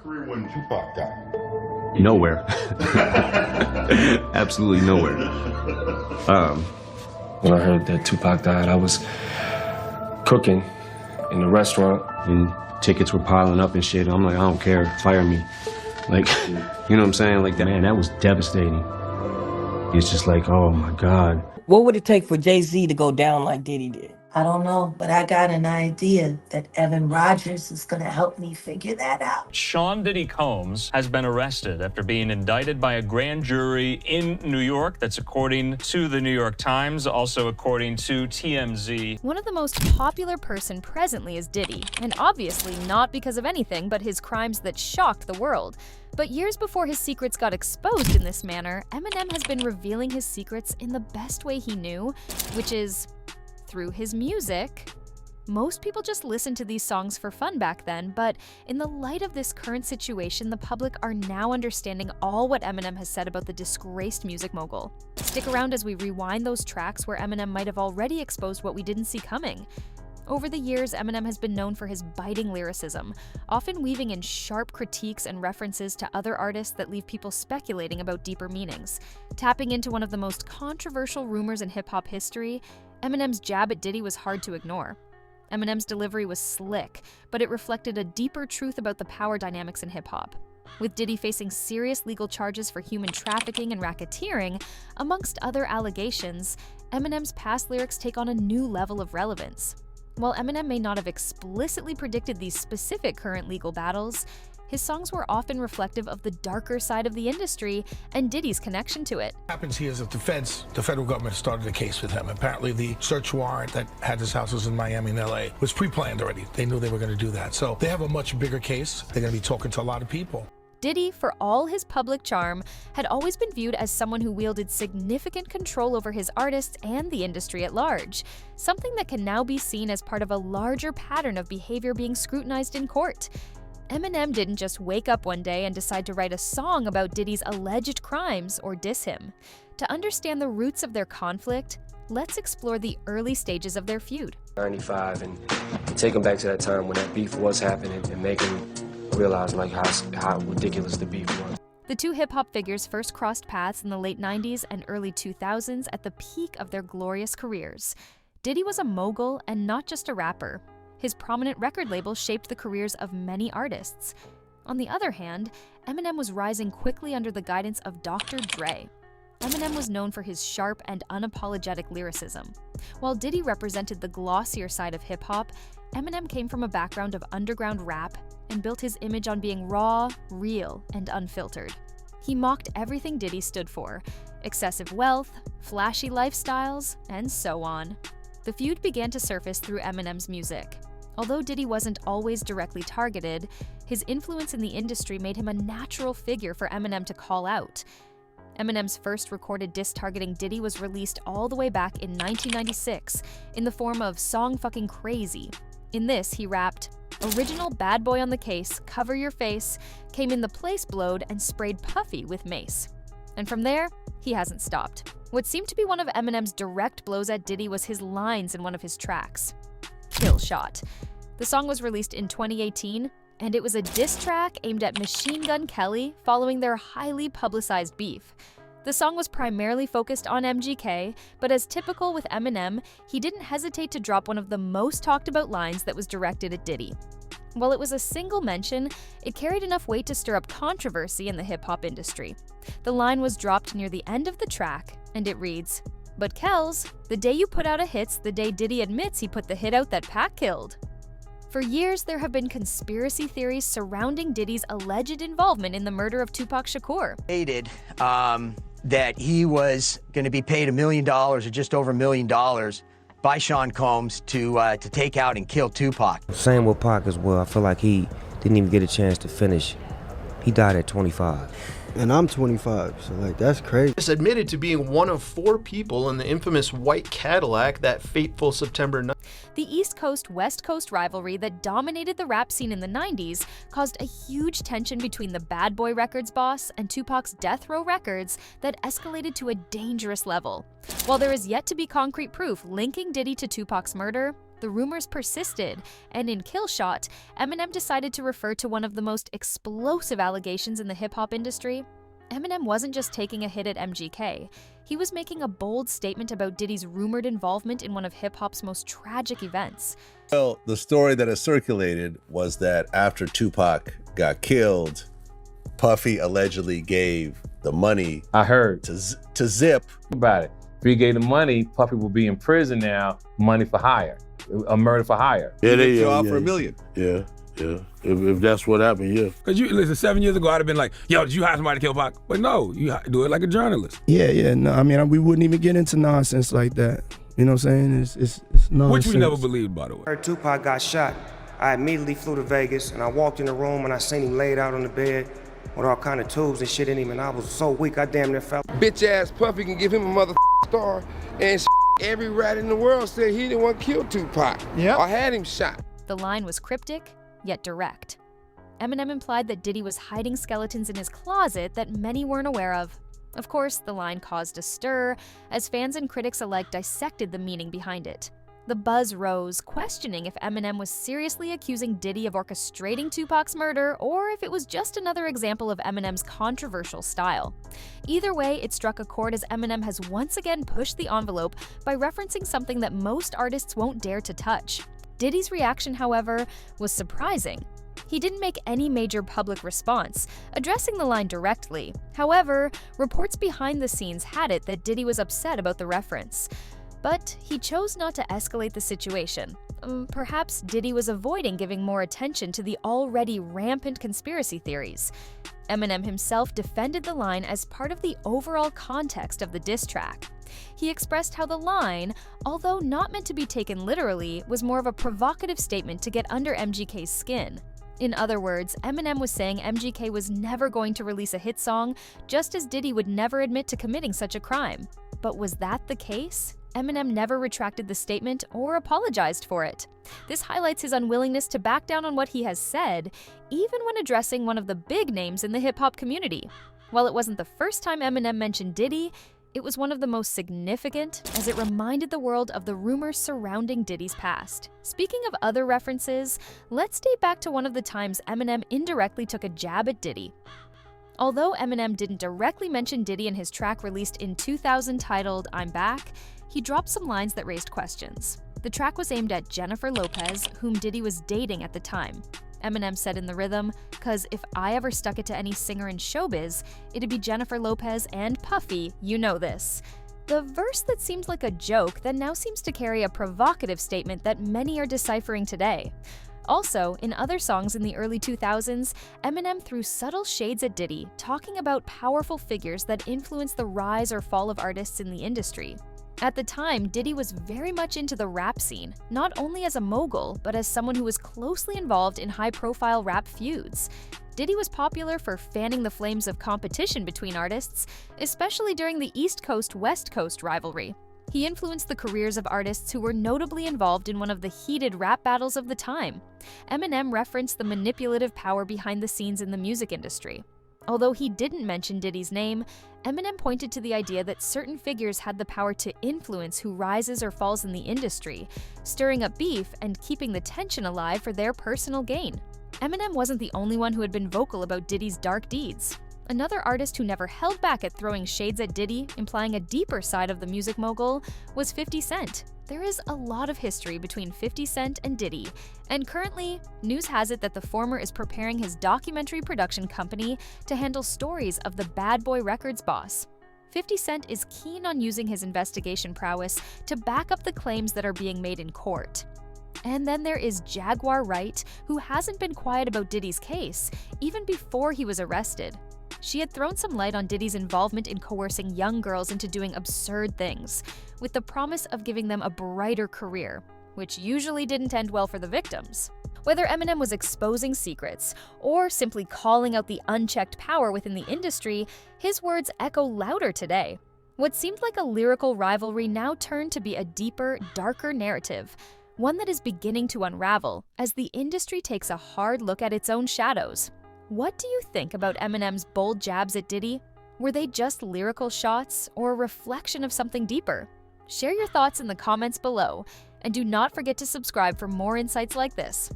career when Tupac died? Nowhere. Absolutely nowhere. When I heard that Tupac died, I was cooking in the restaurant. And tickets were piling up and shit. I'm like, I don't care, fire me. Like, you know what I'm saying? Like, that, man, that was devastating. It's just like, oh my God. What would it take for Jay-Z to go down like Diddy did? I don't know, but I got an idea that Evan Rogers is going to help me figure that out. Sean Diddy Combs has been arrested after being indicted by a grand jury in New York. That's according to the New York Times, also according to TMZ. One of the most popular person presently is Diddy, and obviously not because of anything but his crimes that shocked the world. But years before his secrets got exposed in this manner, Eminem has been revealing his secrets in the best way he knew, which is through his music. Most people just listened to these songs for fun back then, but in the light of this current situation, the public are now understanding all what Eminem has said about the disgraced music mogul. Stick around as we rewind those tracks where Eminem might have already exposed what we didn't see coming. Over the years, Eminem has been known for his biting lyricism, often weaving in sharp critiques and references to other artists that leave people speculating about deeper meanings. Tapping into one of the most controversial rumors in hip-hop history, Eminem's jab at Diddy was hard to ignore. Eminem's delivery was slick, but it reflected a deeper truth about the power dynamics in hip-hop. With Diddy facing serious legal charges for human trafficking and racketeering, amongst other allegations, Eminem's past lyrics take on a new level of relevance. While Eminem may not have explicitly predicted these specific current legal battles, his songs were often reflective of the darker side of the industry and Diddy's connection to it. What happens here is that the federal government started a case with him. Apparently the search warrant that had his houses in Miami and LA was pre-planned already. They knew they were going to do that. So they have a much bigger case. They're going to be talking to a lot of people. Diddy, for all his public charm, had always been viewed as someone who wielded significant control over his artists and the industry at large, something that can now be seen as part of a larger pattern of behavior being scrutinized in court. Eminem didn't just wake up one day and decide to write a song about Diddy's alleged crimes or diss him. To understand the roots of their conflict, let's explore the early stages of their feud. 95, and take them back to that time when that beef was happening and make them realize like how ridiculous the beef was. The two hip-hop figures first crossed paths in the late 90s and early 2000s at the peak of their glorious careers. Diddy was a mogul and not just a rapper. His prominent record label shaped the careers of many artists. On the other hand, Eminem was rising quickly under the guidance of Dr. Dre. Eminem was known for his sharp and unapologetic lyricism. While Diddy represented the glossier side of hip-hop, Eminem came from a background of underground rap and built his image on being raw, real, and unfiltered. He mocked everything Diddy stood for: excessive wealth, flashy lifestyles, and so on. The feud began to surface through Eminem's music. Although Diddy wasn't always directly targeted, his influence in the industry made him a natural figure for Eminem to call out. Eminem's first recorded diss targeting Diddy was released all the way back in 1996 in the form of Song Fucking Crazy. In this, he rapped, "Original bad boy on the case, cover your face, came in the place blowed and sprayed Puffy with mace." And from there, he hasn't stopped. What seemed to be one of Eminem's direct blows at Diddy was his lines in one of his tracks, "Kill Shot." The song was released in 2018, and it was a diss track aimed at Machine Gun Kelly following their highly publicized beef. The song was primarily focused on MGK, but as typical with Eminem, he didn't hesitate to drop one of the most talked about lines that was directed at Diddy. While it was a single mention, it carried enough weight to stir up controversy in the hip-hop industry. The line was dropped near the end of the track, and it reads, "But Kells, the day you put out a hit's the day Diddy admits he put the hit out that Pac killed." For years, there have been conspiracy theories surrounding Diddy's alleged involvement in the murder of Tupac Shakur. That he was going to be paid $1 million or just over $1 million by Sean Combs to take out and kill Tupac. Same with Pac as well. I feel like he didn't even get a chance to finish. He died at 25. And I'm 25, so like that's crazy. He's admitted to being one of 4 people in the infamous white Cadillac that fateful September 9th. The East Coast-West Coast rivalry that dominated the rap scene in the 90s caused a huge tension between the Bad Boy Records boss and Tupac's Death Row Records that escalated to a dangerous level. While there is yet to be concrete proof linking Diddy to Tupac's murder, The rumors persisted, and in Kill Shot, Eminem decided to refer to one of the most explosive allegations in the hip-hop industry. Eminem wasn't just taking a hit at MGK. He was making a bold statement about Diddy's rumored involvement in one of hip-hop's most tragic events. Well, the story that has circulated was that after Tupac got killed, Puffy allegedly gave the money. I heard to Zip. About it. If he gave the money, Puffy will be in prison now, money for hire, a murder for hire. Yeah, they go out yeah, for $1 million. Yeah, yeah. If that's what happened, yeah. Because you listen, 7 years ago, I'd have been like, yo, did you hire somebody to kill Pac? But no, you do it like a journalist. Yeah, no, I mean, we wouldn't even get into nonsense like that. You know what I'm saying? It's nonsense. Which we never believed, by the way. I heard Tupac got shot. I immediately flew to Vegas, and I walked in the room, and I seen him laid out on the bed with all kind of tubes and shit in him, and I was so weak, I damn near fell. Bitch ass Puffy can give him a mother star, and every rat in the world said he didn't want to kill Tupac. Yeah. Or had him shot. The line was cryptic, yet direct. Eminem implied that Diddy was hiding skeletons in his closet that many weren't aware of. Of course, the line caused a stir, as fans and critics alike dissected the meaning behind it. The buzz rose, questioning if Eminem was seriously accusing Diddy of orchestrating Tupac's murder, or if it was just another example of Eminem's controversial style. Either way, it struck a chord as Eminem has once again pushed the envelope by referencing something that most artists won't dare to touch. Diddy's reaction, however, was surprising. He didn't make any major public response, addressing the line directly. However, reports behind the scenes had it that Diddy was upset about the reference. But he chose not to escalate the situation. Perhaps Diddy was avoiding giving more attention to the already rampant conspiracy theories. Eminem himself defended the line as part of the overall context of the diss track. He expressed how the line, although not meant to be taken literally, was more of a provocative statement to get under MGK's skin. In other words, Eminem was saying MGK was never going to release a hit song, just as Diddy would never admit to committing such a crime. But was that the case? Eminem never retracted the statement or apologized for it. This highlights his unwillingness to back down on what he has said, even when addressing one of the big names in the hip-hop community. While it wasn't the first time Eminem mentioned Diddy, it was one of the most significant, as it reminded the world of the rumors surrounding Diddy's past. Speaking of other references, let's date back to one of the times Eminem indirectly took a jab at Diddy. Although Eminem didn't directly mention Diddy in his track released in 2000 titled I'm Back, he dropped some lines that raised questions. The track was aimed at Jennifer Lopez, whom Diddy was dating at the time. Eminem said in the rhythm, "'Cause if I ever stuck it to any singer in showbiz, it'd be Jennifer Lopez and Puffy, you know this." The verse that seems like a joke then now seems to carry a provocative statement that many are deciphering today. Also, in other songs in the early 2000s, Eminem threw subtle shades at Diddy, talking about powerful figures that influence the rise or fall of artists in the industry. At the time, Diddy was very much into the rap scene, not only as a mogul, but as someone who was closely involved in high-profile rap feuds. Diddy was popular for fanning the flames of competition between artists, especially during the East Coast-West Coast rivalry. He influenced the careers of artists who were notably involved in one of the heated rap battles of the time. Eminem referenced the manipulative power behind the scenes in the music industry. Although he didn't mention Diddy's name, Eminem pointed to the idea that certain figures had the power to influence who rises or falls in the industry, stirring up beef and keeping the tension alive for their personal gain. Eminem wasn't the only one who had been vocal about Diddy's dark deeds. Another artist who never held back at throwing shades at Diddy, implying a deeper side of the music mogul, was 50 Cent. There is a lot of history between 50 Cent and Diddy, and currently, news has it that the former is preparing his documentary production company to handle stories of the Bad Boy Records boss. 50 Cent is keen on using his investigation prowess to back up the claims that are being made in court. And then there is Jaguar Wright, who hasn't been quiet about Diddy's case, even before he was arrested. She had thrown some light on Diddy's involvement in coercing young girls into doing absurd things, with the promise of giving them a brighter career, which usually didn't end well for the victims. Whether Eminem was exposing secrets, or simply calling out the unchecked power within the industry, his words echo louder today. What seemed like a lyrical rivalry now turned to be a deeper, darker narrative, one that is beginning to unravel as the industry takes a hard look at its own shadows. What do you think about Eminem's bold jabs at Diddy? Were they just lyrical shots or a reflection of something deeper? Share your thoughts in the comments below. And do not forget to subscribe for more insights like this.